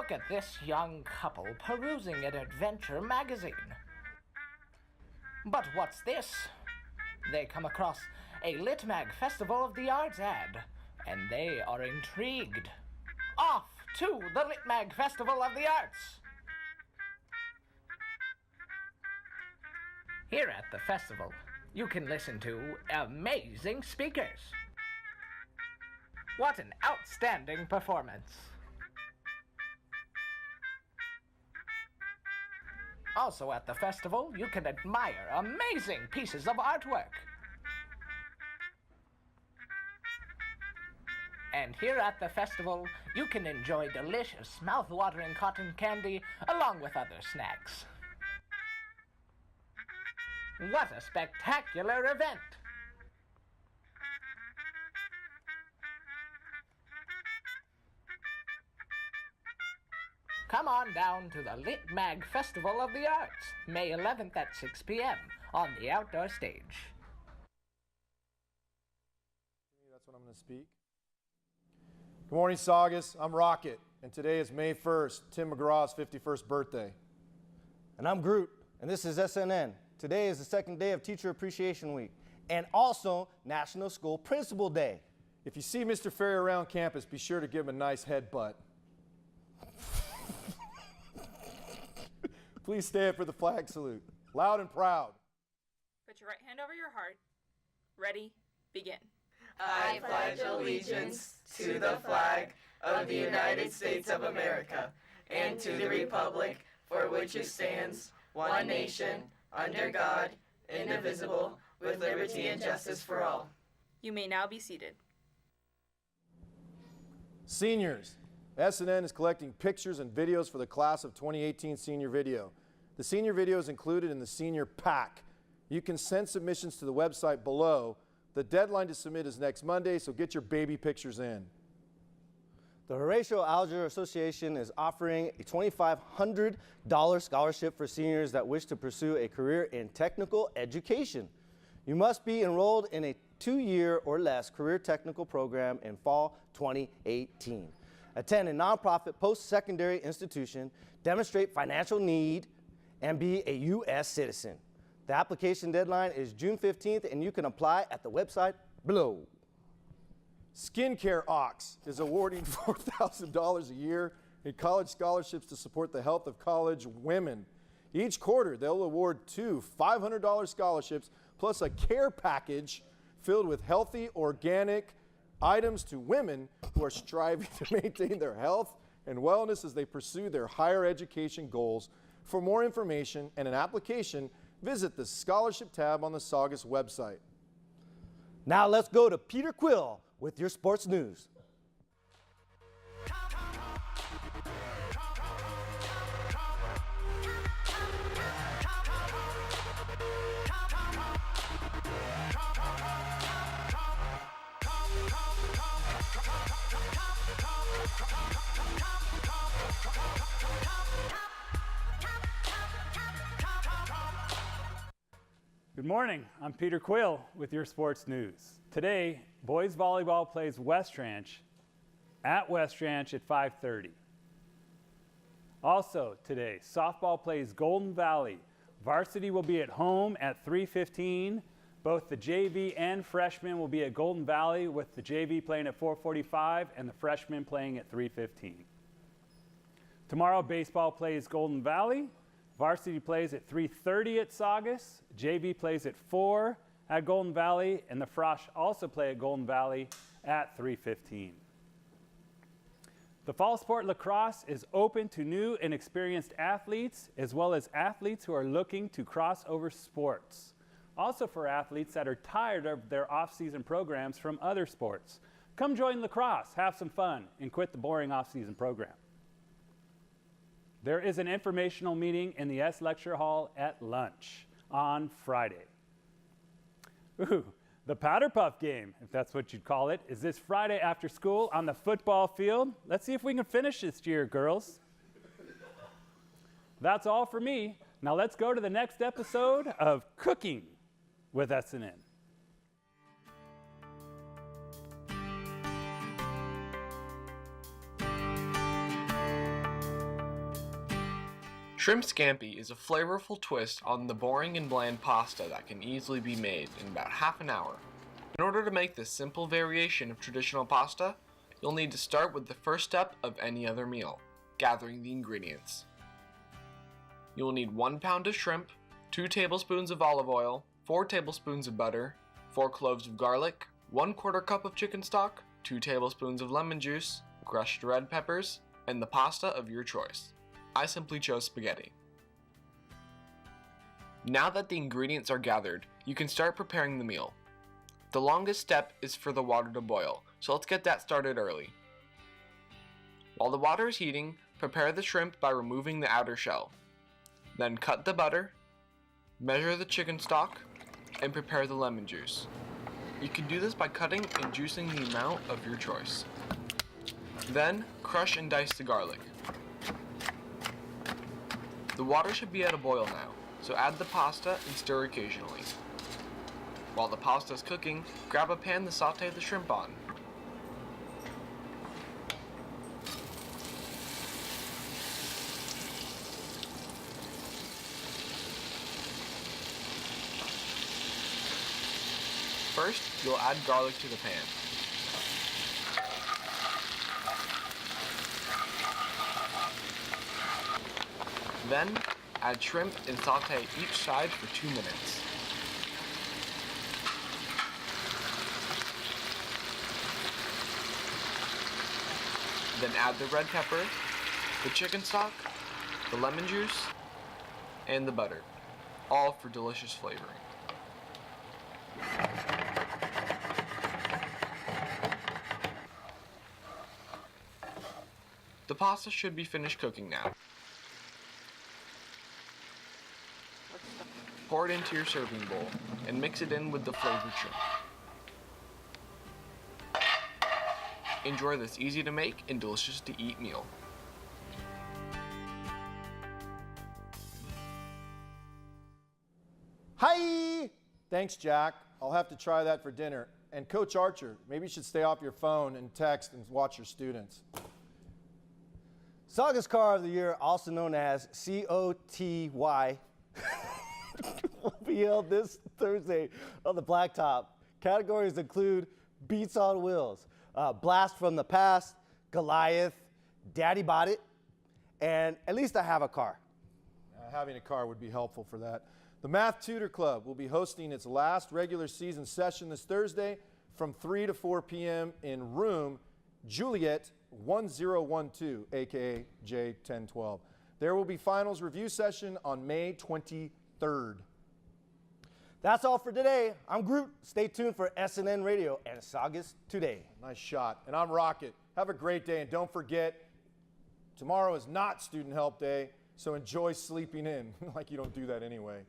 Look at this young couple perusing an adventure magazine. But what's this? They come across a Litmag Festival of the Arts ad, and they are intrigued. Off to the Litmag Festival of the Arts! Here at the festival, you can listen to amazing speakers. What an outstanding performance! Also at the festival, you can admire amazing pieces of artwork. And here at the festival, you can enjoy delicious, mouth-watering cotton candy along with other snacks. What a spectacular event! Come on down to the Litmag Festival of the Arts, May 11th at 6 p.m. on the outdoor stage. That's what I'm going to speak. Good morning, Saugus. I'm Rocket, and today is May 1st, Tim McGraw's 51st birthday. And I'm Groot, and this is SNN. Today is the second day of Teacher Appreciation Week, and also National School Principal Day. If you see Mr. Ferry around campus, be sure to give him a nice headbutt. Please stand for the flag salute, loud and proud. Put your right hand over your heart. Ready, begin. I pledge allegiance to the flag of the United States of America and to the republic for which it stands, one nation, under God, indivisible, with liberty and justice for all. You may now be seated. Seniors, SNN is collecting pictures and videos for the class of 2018 senior video. The senior video is included in the senior pack. You can send submissions to the website below. The deadline to submit is next Monday, so get your baby pictures in. The Horatio Alger Association is offering a $2,500 scholarship for seniors that wish to pursue a career in technical education. You must be enrolled in a 2-year or less career technical program in fall 2018. Attend a nonprofit post-secondary institution, demonstrate financial need, and be a U.S. citizen. The application deadline is June 15th, and you can apply at the website below. Skincare Ox is awarding $4,000 a year in college scholarships to support the health of college women. Each quarter, they'll award 2 $500 scholarships plus a care package filled with healthy, organic items to women who are striving to maintain their health and wellness as they pursue their higher education goals. For more information and an application, visit the scholarship tab on the Saugus website. Now let's go to Peter Quill with your sports news. Good morning, I'm Peter Quill with your sports news. Today, boys volleyball plays West Ranch at West Ranch at 5:30. Also today, softball plays Golden Valley. Varsity will be at home at 3:15. Both the JV and freshmen will be at Golden Valley, with the JV playing at 4:45 and the freshmen playing at 3:15. Tomorrow, baseball plays Golden Valley. Varsity plays at 3:30 at Saugus. JV plays at 4 at Golden Valley, and the Frosh also play at Golden Valley at 3:15. The fall sport lacrosse is open to new and experienced athletes, as well as athletes who are looking to cross over sports. Also for athletes that are tired of their off-season programs from other sports. Come join lacrosse, have some fun, and quit the boring off-season program. There is an informational meeting in the S Lecture Hall at lunch on Friday. Ooh, the Powder Puff game, if that's what you'd call it, is this Friday after school on the football field. Let's see if we can finish this year, girls. That's all for me. Now let's go to the next episode of Cooking with SNN. Shrimp scampi is a flavorful twist on the boring and bland pasta that can easily be made in about half an hour. In order to make this simple variation of traditional pasta, you'll need to start with the first step of any other meal, gathering the ingredients. You will need 1 pound of shrimp, 2 tablespoons of olive oil, 4 tablespoons of butter, 4 cloves of garlic, 1/4 cup of chicken stock, 2 tablespoons of lemon juice, crushed red peppers, and the pasta of your choice. I simply chose spaghetti. Now that the ingredients are gathered, you can start preparing the meal. The longest step is for the water to boil, so let's get that started early. While the water is heating, prepare the shrimp by removing the outer shell. Then cut the butter, measure the chicken stock, and prepare the lemon juice. You can do this by cutting and juicing the amount of your choice. Then, crush and dice the garlic. The water should be at a boil now, so add the pasta and stir occasionally. While the pasta is cooking, grab a pan to saute the shrimp on. First, you'll add garlic to the pan. Then, add shrimp and saute each side for 2 minutes. Then add the red pepper, the chicken stock, the lemon juice, and the butter, all for delicious flavoring. The pasta should be finished cooking now. Pour it into your serving bowl and mix it in with the flavored shrimp. Enjoy this easy to make and delicious to eat meal. Hi! Thanks, Jack. I'll have to try that for dinner. And Coach Archer, maybe you should stay off your phone and text and watch your students. Saugus Car of the Year, also known as COTY, will be held this Thursday on the Blacktop. Categories include Beats on Wheels, Blast from the Past, Goliath, Daddy Bought It, and At Least I Have a Car. Having a car would be helpful for that. The Math Tutor Club will be hosting its last regular season session this Thursday from 3 to 4 p.m. in room Juliet 1012, aka J1012. There will be finals review session on May 23rd. That's all for today. I'm Groot. Stay tuned for SNN Radio and Saugus Today. Nice shot. And I'm Rocket. Have a great day, and don't forget, tomorrow is not Student Help Day, so enjoy sleeping in, like you don't do that anyway.